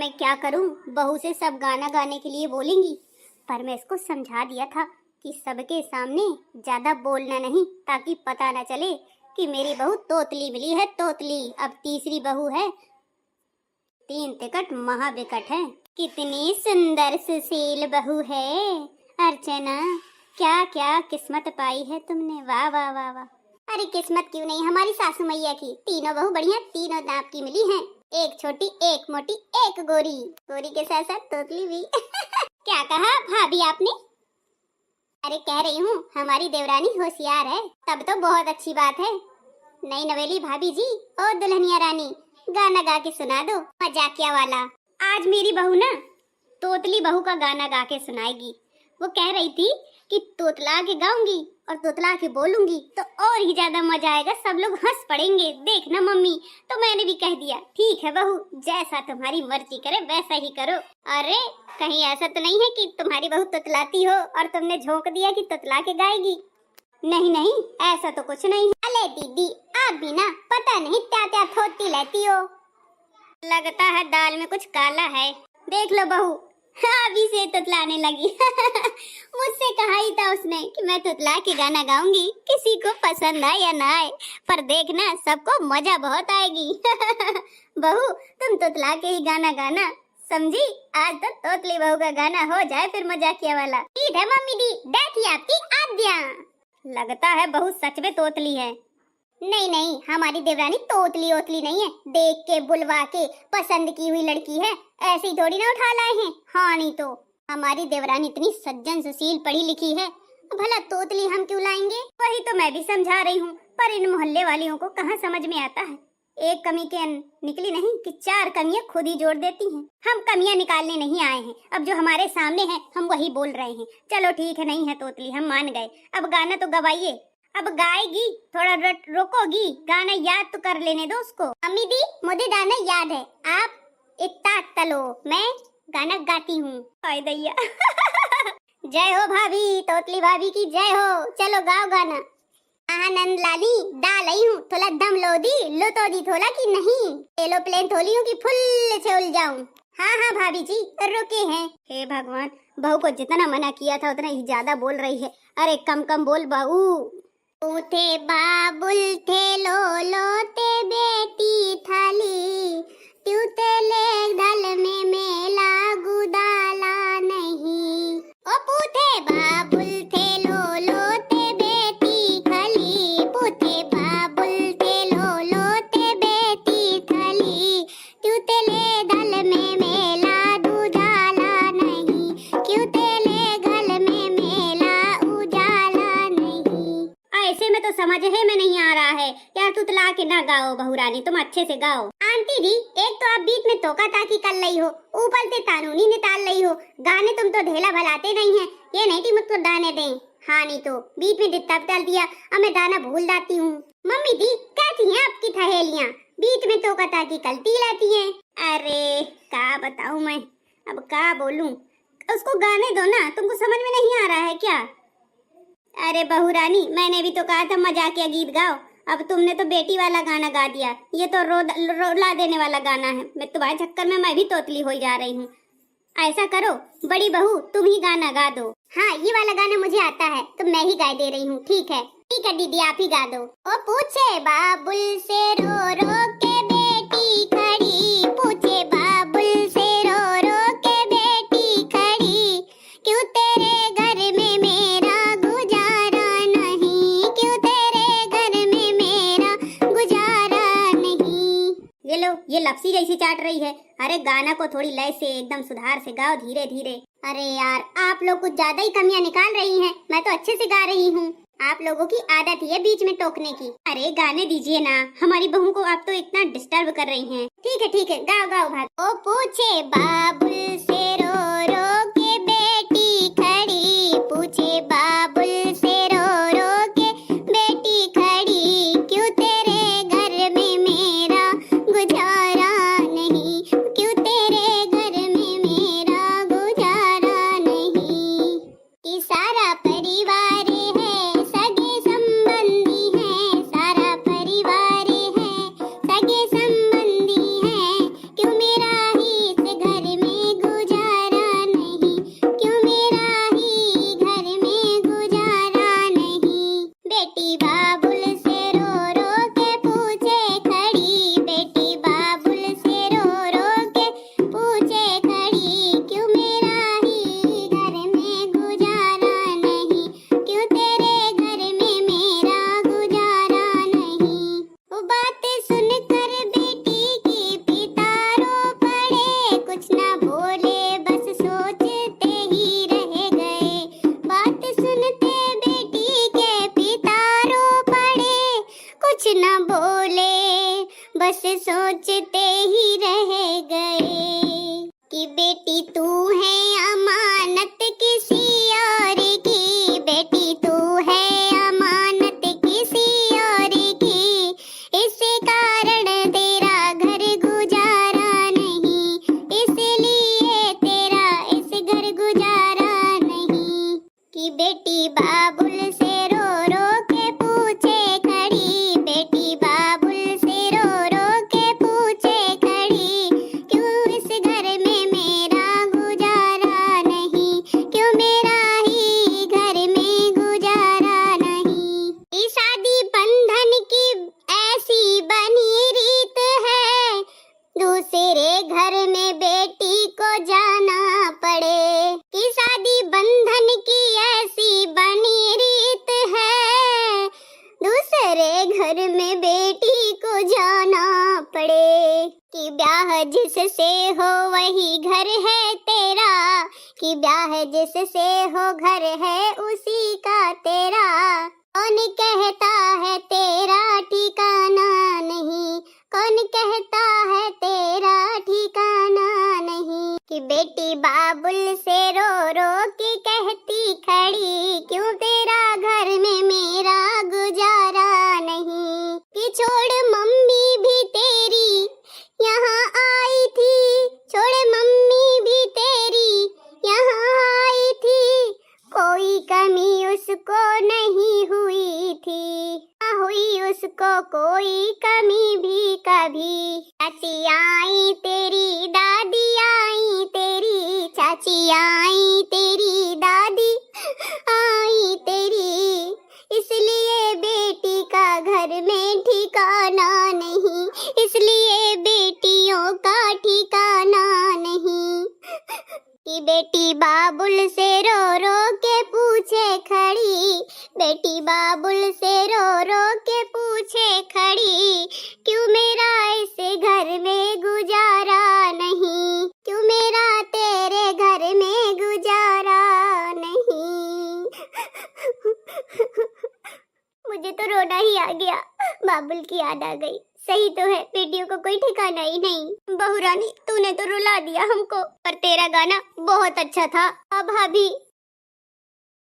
मैं क्या करूं, बहू से सब गाना गाने के लिए बोलेंगी। पर मैं इसको समझा दिया था कि सबके सामने ज्यादा बोलना नहीं, ताकि पता न चले कि मेरी बहू तोतली मिली है, तोतली। अब तीसरी बहू है, 3 टिकट महाविकट है। कितनी सुंदर सुशील बहू है अर्चना, क्या क्या किस्मत पाई है तुमने, वाह वाह वाह वाह। अरे किस्मत क्यों नहीं, हमारी सासू मैया की तीनों बहू बढ़िया, तीनों दांत की मिली हैं। एक छोटी, एक मोटी, एक गोरी, गोरी के साथ साथ तोतली भी। क्या कहा भाभी आपने? अरे कह रही हूँ हमारी देवरानी होशियार है, तब तो बहुत अच्छी बात है। नई नवेली भाभी जी और दुल्हनिया रानी, गाना गा के सुना दो मजाकिया वाला। आज मेरी बहू ना तोतली बहू का गाना गा के सुनाएगी। वो कह रही थी कि तोतला के गाऊंगी और तोतला के बोलूंगी तो और ही ज्यादा मजा आएगा, सब लोग हंस पड़ेंगे, देखना मम्मी। तो मैंने भी कह दिया ठीक है बहू, जैसा तुम्हारी मर्जी करे वैसा ही करो। अरे कहीं ऐसा तो नहीं है कि तुम्हारी बहू तोतलाती हो और तुमने झोंक दिया कि तोतला के गाएगी? नहीं नहीं, ऐसा तो कुछ नहीं। अले दीदी आप भी ना पता नहीं क्या क्या थोती लेती हो, लगता है दाल में कुछ काला है। देख लो बहू, अभी से तुतलाने लगी। मुझसे कहा ही था उसने कि मैं तुतला के गाना गाऊंगी, किसी को पसंद आए या ना आए, पर देखना सबको मजा बहुत आएगी। बहू तुम तुतला के ही गाना गाना, समझी? आज तो तोतली बहू का गाना हो जाए फिर मजाकिया वाला। ठीक है मम्मी दी, देखिए आपकी आज्ञा। लगता है बहू सच में तोतली है। नहीं नहीं, हमारी देवरानी तोतली ओतली नहीं है, देख के बुलवा के पसंद की हुई लड़की है, ऐसी थोड़ी ना उठा लाए हैं। हाँ नहीं तो हमारी देवरानी इतनी सज्जन सुशील पढ़ी लिखी है, भला तोतली हम क्यों लाएंगे? वही तो मैं भी समझा रही हूँ, पर इन मोहल्ले वालियों को कहाँ समझ में आता है। एक कमी के निकली नहीं कि 4 कमियां खुद ही जोड़ देती हैं। हम कमियां निकालने नहीं आए हैं, अब जो हमारे सामने है हम वही बोल रहे हैं। चलो ठीक है, नहीं है तोतली, हम मान गए। अब गाना तो गवाइए। अब गाएगी, थोड़ा रोकोगी, गाना याद तो कर लेने दो उसको। अम्मी दी मुझे गाना याद है, आप इतना तलो, मैं गाना गाती हूँ। दैया। जय हो भाभी, तोतली भाभी की जय हो। चलो गाओ गाना। आनंद लाली डालई हूँ, थोड़ा दम लो दी, लो तो दी थोड़ा की नहीं, एरोप्लेन थोली हूँ कि फुल से उड़ जाऊं। हाँ हाँ भाभी जी रुके हैं। हे भगवान, बहू को जितना मना किया था उतना ही ज्यादा बोल रही है। अरे कम कम बोल बहू। थे बाबुल थे लो ते बेटी थाली, त्यों तेले दल में मेला गुदाला नहीं। ओ पूथे बाबुल थे लो ते बेटी खली, पूथे बाबुल थे लो ते बेटी खली, त्यों तेले दल में मेला गुदाला नहीं, क्यों तेले गल में मेला उजाला नहीं। ऐसे में तो समझ है में नहीं आ रहा है यार, तुतला के ना गाओ बहू रानी, तुम अच्छे से गाओ। आंटी जी एक तो आप बीच में तोका ताकी कर रही हो, ऊपर से कानूनी निकाल रही हो, गाने तुम तो ढेला भलाते नहीं है, ये नहीं कि मुझको गाने दें। हाँ नहीं तो बीच में डिस्टर्ब डाल दिया, अब मैं गाना भूल जाती हूँ। मम्मी जी कैसी हैं आपकी ठहेलियाँ, बीच में तोका ताकी करती रहती हैं। अरे क्या बताऊँ मैं, अब क्या बोलूँ, उसको गाने दो ना, तुमको समझ में नहीं आ रहा है क्या? अरे बहू रानी मैंने भी तो कहा था मजाकिया गीत गाओ, अब तुमने तो बेटी वाला गाना गा दिया, ये तो रोला देने वाला गाना है। मैं तुम्हारे चक्कर में मैं भी तोतली हो जा रही हूँ। ऐसा करो बड़ी बहू तुम ही गाना गा दो। हाँ ये वाला गाना मुझे आता है तो मैं ही गा दे रही हूँ। ठीक है दीदी आप ही गा दो। ओ पूछे बाबुल से रो के बेटी खड़ी, पूछे बाबुल से रो के बेटी खड़ी, क्यों तेरे घर में मेरा गुजारा नहीं, क्यों तेरे घर में मेरा गुजारा नहीं। ये लो ये लपसी जैसी चाट रही है। अरे गाना को थोड़ी लय से एकदम सुधार से गाओ, धीरे धीरे। अरे यार आप लोग कुछ ज्यादा ही कमियां निकाल रही हैं, मैं तो अच्छे से गा रही हूँ। आप लोगों की आदत ही है बीच में टोकने की। अरे गाने दीजिए ना, हमारी बहू को आप तो इतना डिस्टर्ब कर रही हैं। ठीक है गाओ गाओ भाभी। ओ पूछे बाबुल से रो के बेटी खड़ी, पूछे बाबुल से रो के बेटी खड़ी, क्यों तेरे घर में मेरा गुजारा नहीं, क्यों तेरे घर में मेरा गुजारा नहीं। कि सारा परिवार है सगे संबंधी है, सारा परिवार है सगे संबंधी है, क्यों मेरा ही इस घर कि बेटी तू है अमानत किसी और की, बेटी तू है अमानत किसी और की, इस कारण तेरा घर गुजारा नहीं, इसलिए तेरा इस घर गुजारा नहीं। कि बेटी बाबुल से रो रो के पूछे खड़ी, बेटी बाबुल से रो रो के पूछे खड़ी, क्यों इस घर में मेरा गुजारा नहीं, क्यों मेरा ही घर में गुजारा नहीं। इस शादी बंधन की ऐसी बनी रीत है, दूसरे घर में बेटी को जाना पड़े। कि शादी बंधन की ऐसी बनी रीत है, दूसरे घर में बेटी को जाना पड़े। कि ब्याह जिससे हो वही घर है तेरा, कि ब्याह जिससे हो घर है उसी का तेरा, कौन कहता है तेरा ठिकाना नहीं, कौन कहता है तेरा ठिकाना नहीं। कि बेटी बाबुल से रो रो के कहती खड़ी, क्यों तेरा घर में मेरा गुजारा नहीं। कि छोड़ मम्मी भी तेरी यहाँ आई थी, छोड़ मम्मी भी तेरी यहाँ आई थी, कोई कमी उसको नहीं हुई थी, ना हुई उसको कोई कमी भी कभी। चाची आई तेरी दादी आई तेरी, चाची आई तेरी दादी आई तेरी, इसलिए बेटी का घर में ठिकाना नहीं, इसलिए बेटियों का ठिकाना नहीं। कि बेटी बाबुल से रो रो के पूछे खड़ी, बेटी बाबुल से रो रो के पूछे खड़ी, क्यों मेरा इस घर में गुजारा नहीं, क्यों मेरा तेरे घर में गुजारा नहीं। मुझे तो रोना ही आ गया, बाबुल की याद आ गई। सही तो है, बेटियों को कोई ठिकाना ही नहीं। बहू रानी तूने तो रुला दिया हमको, पर तेरा गाना बहुत अच्छा था। अब भाभी